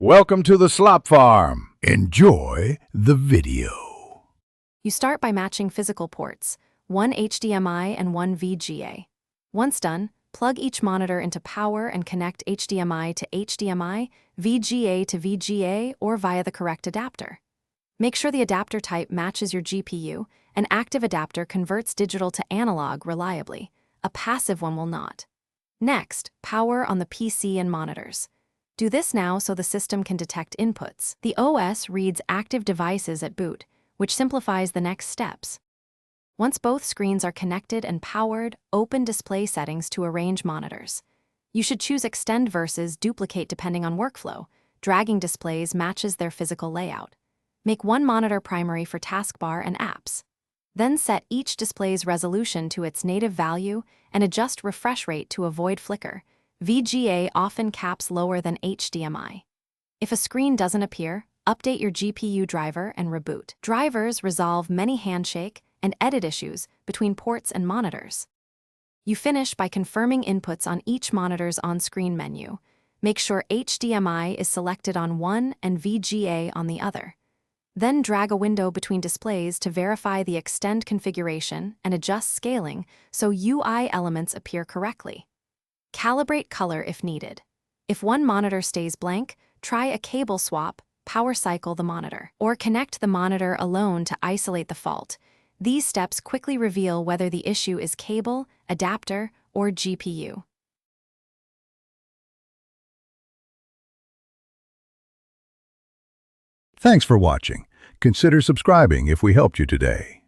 Welcome to the slop farm. Enjoy the video. You start by matching physical ports, one HDMI and one VGA. Once done, plug each monitor into power and connect HDMI to HDMI, VGA to VGA, or via the correct adapter. Make sure the adapter type matches your GPU. An active adapter converts digital to analog reliably. A passive one will not. Next, power on the PC and monitors. Do this now so the system can detect inputs. The OS reads active devices at boot, which simplifies the next steps. Once both screens are connected and powered, open display settings to arrange monitors. You should choose extend versus duplicate depending on workflow. Dragging displays matches their physical layout. Make one monitor primary for taskbar and apps. Then set each display's resolution to its native value and adjust refresh rate to avoid flicker. VGA often caps lower than HDMI. If a screen doesn't appear, update your GPU driver and reboot. Drivers resolve many handshake and edit issues between ports and monitors. You finish by confirming inputs on each monitor's on-screen menu. Make sure HDMI is selected on one and VGA on the other. Then drag a window between displays to verify the extend configuration and adjust scaling so UI elements appear correctly. Calibrate color if needed. If one monitor stays blank, try a cable swap, power cycle the monitor, or connect the monitor alone to isolate the fault. These steps quickly reveal whether the issue is cable, adapter, or GPU. Thanks for watching. Consider subscribing if we helped you today.